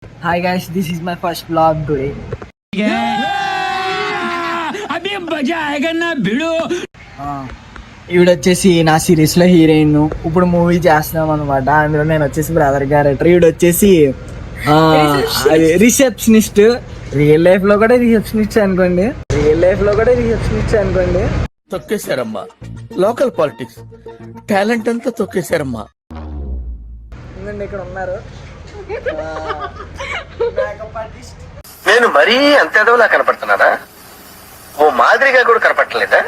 Hi guys, this is my first vlog today. अभी मजा आएगा ना भिड़ो. ఈవిడొచ్చేసి నా సిరీస్ లో హీరోయిన్. ఇప్పుడు మూవీ చేస్తున్నాం అనమాట. అందులో నేను వచ్చేసి బ్రదర్ క్యారెక్టర్, ఈవిడొచ్చేసి రిసెప్షనిస్ట్. రియల్ లైఫ్ లో కూడా రిసెప్షనిస్ట్ అనుకోండి. తొక్కేశారమ్మా లోకల్ పాలిటిక్స్, టాలెంట్ అంతా తొక్కేశారమ్మా. ఎందుకంటే ఇక్కడ ఉన్నారు మేకప్ ఆర్టిస్ట్. నేను మరీ అంత ఎదవలా కనపడుతున్నానా? ఓ మాదిరిగా కూడా కనపడలేదా?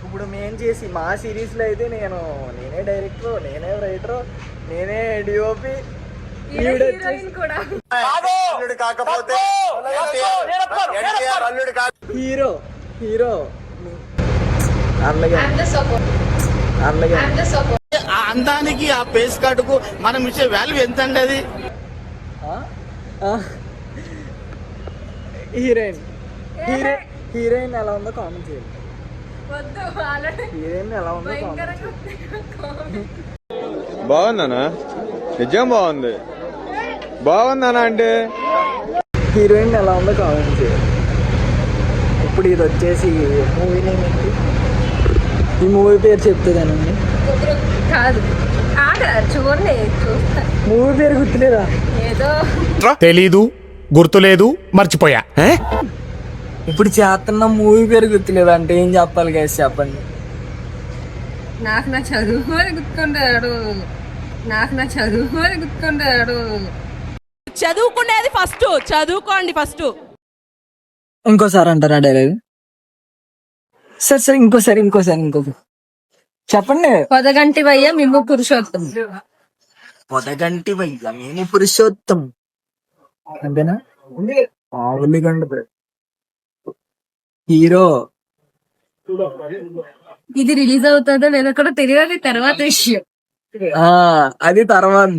ఇప్పుడు మేము చేసి మా సిరీస్ లో అయితే నేనే డైరెక్టర్, నేనే రైటర్, నేనే డిఓపి. హీరో హీరో ఆ అందానికి ఆ పేస్ కార్డుకు మనం ఇచ్చే వాల్యూ ఎంత అండి అది? హీరోయిన్ హీరోయిన్ ఎలా ఉందో కామెంట్ చేయండి. హీరోయిన్ ఎలా ఉందో బాగుందనా? నిజం బాగుంది. బాగుందనా అంటే హీరోయిన్ ఎలా ఉందో కామెంట్ చేయండి. ఇప్పుడు ఇది వచ్చేసి మూవీ నేమ్ ఏంటి? ఈ మూవీ పేరు చెప్తుందేనండి. కాదు చూడండి, చూస్తా. మూవీ పేరు గుర్తులేదా? ఏదో తెలీదు, గుర్తులేదు, మర్చిపోయా. ఇప్పుడు చేస్తున్న మూవీ పేరు గుర్తులేదు అంటే ఏం చెప్పాలి గైస్ చెప్పండి. నాకు నా చదువు అని గుర్తుంటాడు. చదువుకునేది ఫస్ట్, చదువుకోండి ఫస్ట్. ఇంకోసారి అంటారా డైలాగ్? సరే ఇంకోసారి చెప్పండి. పొదగంటి వయ్య మిమ్ము పురుషోత్తం. పొదగంటి వయ్య మేము పురుషోత్తం అంతేనా? హీరో ఇది రిలీజ్ అవుతుందో లేదో కూడా తెలియదు, తర్వాత విషయం. అది తర్వాత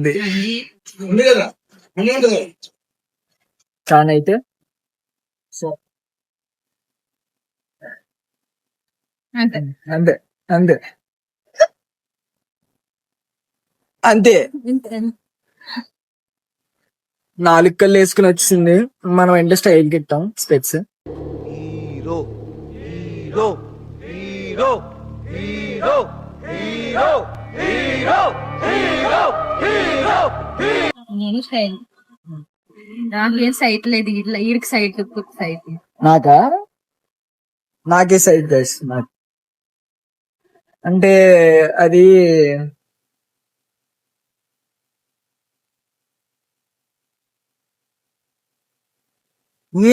కానీ అయితే అంతే అంతే అంతే అంతే. 4 కళ్ళు వేసుకుని వచ్చింది. మనం అంటే స్టైల్ గిట్టాం స్పెట్స్. నేను స్టైల్. నాకు ఏం సైట్ లేదు, ఇట్లా ఈడికి సైట్ నాకే సైట్ గైస్. నాకు అంటే అది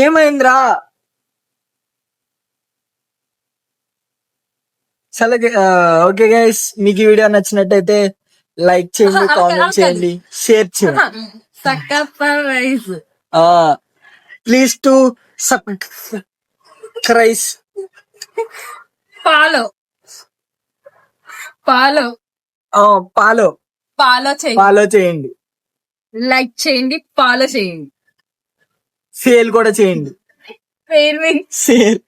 ఏమైందిరా? సరే ఓకే గైస్, మీకు ఈ వీడియో నచ్చినట్టయితే లైక్ చేయండి, కామెంట్ చేయండి, షేర్ చేయండి. ప్లీజ్ టు సబ్స్క్రైబ్, ఫాలో చేయండి, లైక్ చేయండి, ఫాలో చేయండి, సేల్ కూడా చేయండి. Share share